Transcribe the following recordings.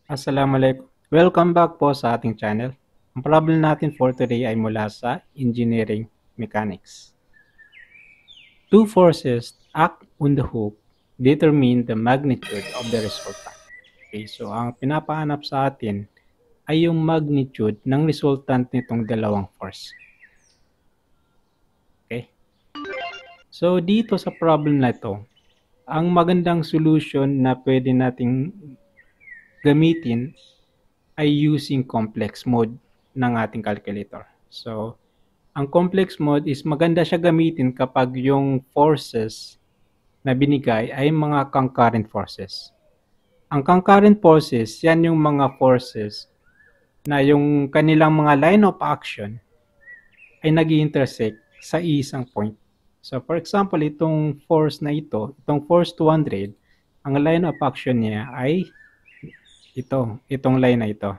Assalamualaikum. Welcome back po sa ating channel. Ang problem natin for today ay mula sa Engineering Mechanics. Two forces act on the hoop determine the magnitude of the resultant. Okay, so ang pinapahanap sa atin ay yung magnitude ng resultant nitong dalawang force. Okay? So dito sa problem na ito, ang magandang solution na pwede nating gamitin ay using complex mode ng ating calculator. So, ang complex mode is maganda siya gamitin kapag yung forces na binigay ay mga concurrent forces. Ang concurrent forces, yan yung mga forces na yung kanilang mga line of action ay nag-intersect sa isang point. So, for example, itong force na ito, itong force 200, ang line of action niya ay itong line na ito.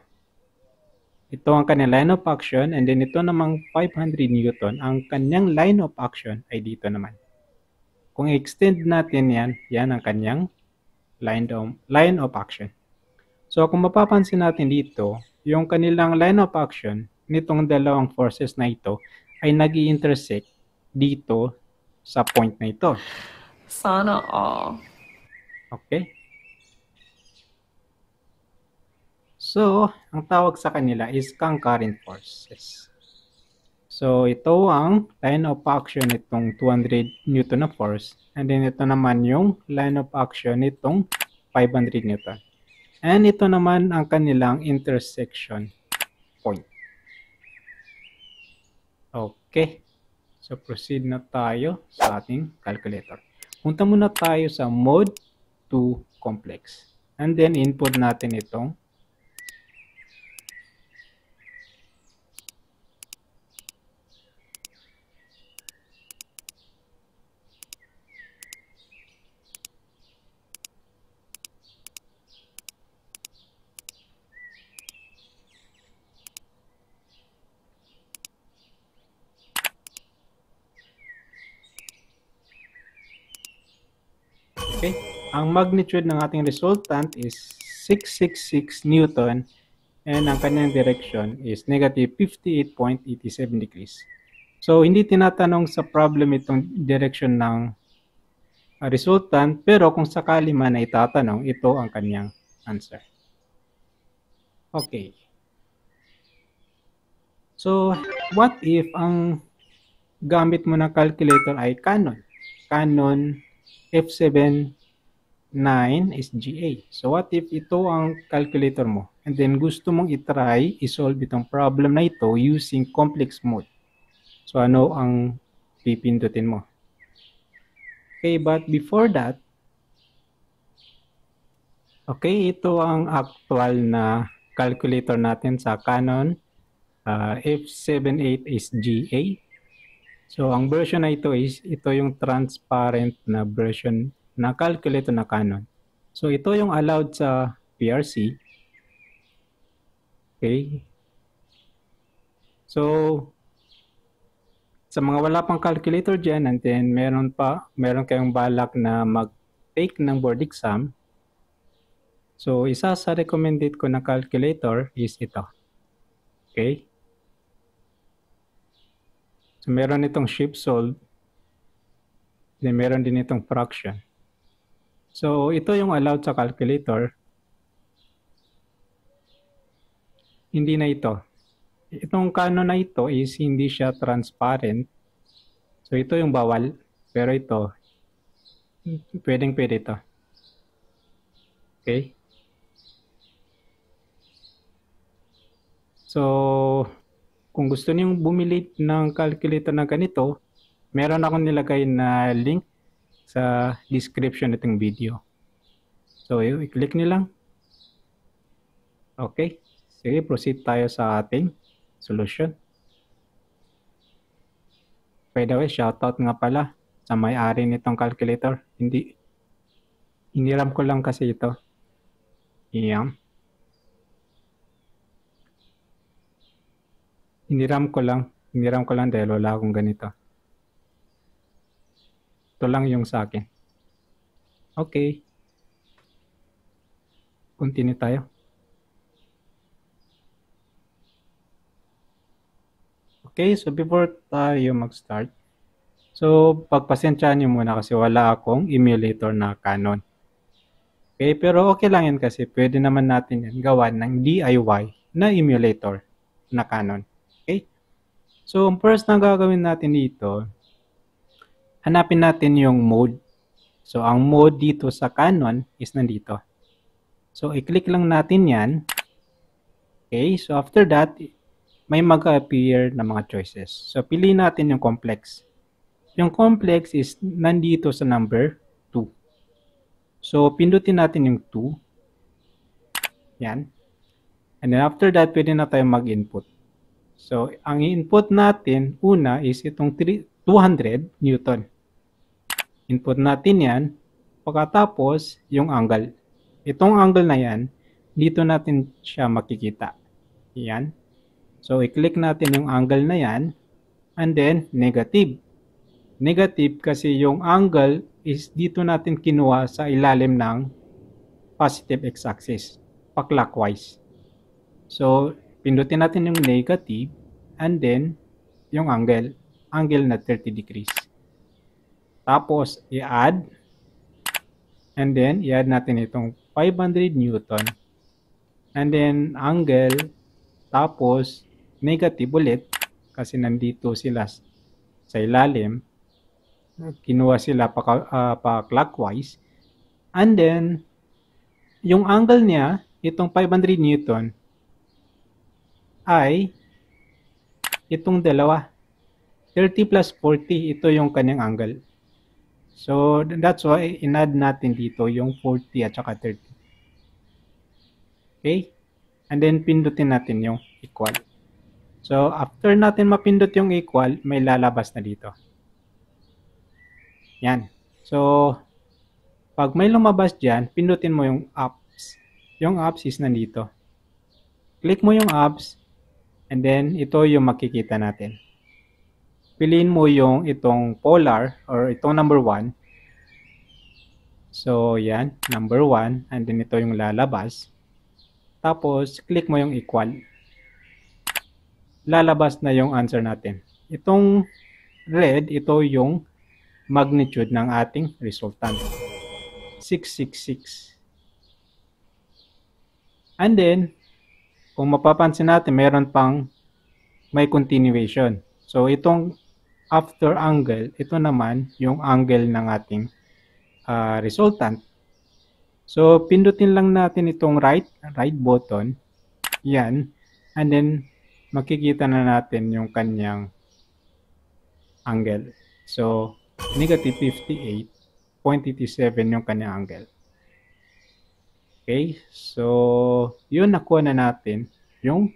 Ito ang kanyang line of action, and then ito namang 500 Newton, ang kanyang line of action ay dito naman. Kung i-extend natin yan ang kanyang line of action. So kung mapapansin natin dito, yung kanilang line of action nitong dalawang forces na ito ay nag-i-intersect dito sa point na ito. Sana all. Okay? So, ang tawag sa kanila is concurrent forces. So, ito ang line of action nitong 200 Newton na force. And then, ito naman yung line of action nitong 500 Newton. And ito naman ang kanilang intersection point. Okay. So, proceed na tayo sa ating calculator. Punta muna tayo sa mode 2 complex. And then, input natin itong okay. Ang magnitude ng ating resultant is 666 Newton and ang kanyang direction is negative 58.87 degrees. So, hindi tinatanong sa problem itong direction ng resultant, pero kung sakali man ay tatanong, ito ang kanyang answer. Okay. So, what if ang gamit mo na calculator ay Canon? Canon F79 SGA. So, what if ito ang calculator mo? And then, gusto mong itry, isolve itong problem na ito using complex mode. So, ano ang pipindutin mo? Okay, but before that, okay, ito ang actual na calculator natin sa Canon F78 SGA. So, ang version na ito is, ito yung transparent na version na calculator na Canon. So, ito yung allowed sa PRC. Okay. So, sa mga wala pang calculator dyan, and then meron kayong balak na mag-take ng board exam, so isa sa recommended ko na calculator is ito. Okay? So meron itong shift solve, then meron din itong fraction. So ito yung allowed sa calculator. Hindi na ito. Itong Canon na ito is hindi siya transparent. So ito yung bawal, pero ito, pwedeng-pwede ito. Okay? So, kung gusto niyong bumili ng calculator na ganito, meron akong nilagay na link sa description nitong video. So, i-click niyo lang. Okay. Sige, proceed tayo sa ating solution. By the way, shoutout nga pala sa may-ari nitong calculator. Hiniram ko lang kasi ito. Iyan. Hiniram ko lang dahil wala akong ganito. Ito lang yung sa akin. Okay. Continue tayo. Okay, so before tayo mag-start, so pagpasensyahan niyo muna kasi wala akong emulator na Canon. Okay, pero okay lang yan kasi pwede naman natin yan gawa ng DIY na emulator na Canon. Okay? So, first na gagawin natin dito, hanapin natin yung mode. So, ang mode dito sa Canon is nandito. So, i-click lang natin yan. Okay, so after that, may mag-appear na mga choices. So, piliin natin yung complex. Yung complex is nandito sa number 2. So, pindutin natin yung 2. Yan. And then after that, pwede na tayo mag-input. So, ang i-input natin, una is itong 200 Newton. Input natin yan. Pagkatapos, yung angle. Itong angle na yan, dito natin siya makikita. Yan. So, i-click natin yung angle na yan. And then, negative. Negative kasi yung angle is dito natin kinuha sa ilalim ng positive x-axis. Pa-clockwise. So, pindutin natin yung negative. And then, yung angle. Angle na 30 degrees. Tapos, i-add. And then, i-add natin itong 500 Newton. And then, angle. Tapos, negative ulit. Kasi nandito sila sa ilalim. Kinuha sila pa clockwise. And then, yung angle niya, itong 500 Newton, ay itong dalawa. 30 plus 40, ito yung kanyang angle. So, that's why in-add natin dito yung 40 at saka 30. Okay? And then, pindutin natin yung equal. So, after natin mapindot yung equal, may lalabas na dito. Yan. So, pag may lumabas dyan, pindutin mo yung apps. Yung apps is nandito. Click mo yung apps, and then, ito yung makikita natin. Piliin mo yung itong polar or itong number 1. So, yan, number 1. And then, ito yung lalabas. Tapos, click mo yung equal. Lalabas na yung answer natin. Itong red, ito yung magnitude ng ating resultant. 666. And then, kung mapapansin natin, meron pang may continuation. So, itong after angle, ito naman yung angle ng ating resultant. So, pindutin lang natin itong right button. Yan. And then, makikita na natin yung kanyang angle. So, negative 58.87 yung kanyang angle. Okay. So, yun, nakuha na natin yung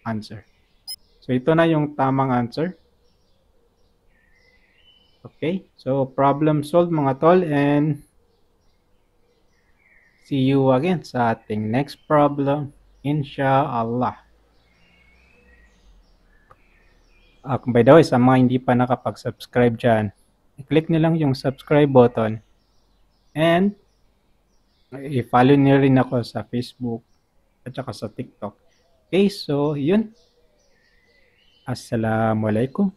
answer. So, ito na yung tamang answer. Okay, so problem solved mga tol, and see you again sa ating next problem, inshallah. By the way, sa mga hindi pa nakapag-subscribe dyan, i-click nyo lang yung subscribe button, and i-follow nyo rin ako sa Facebook at saka sa TikTok. Okay, so yun. Assalamualaikum.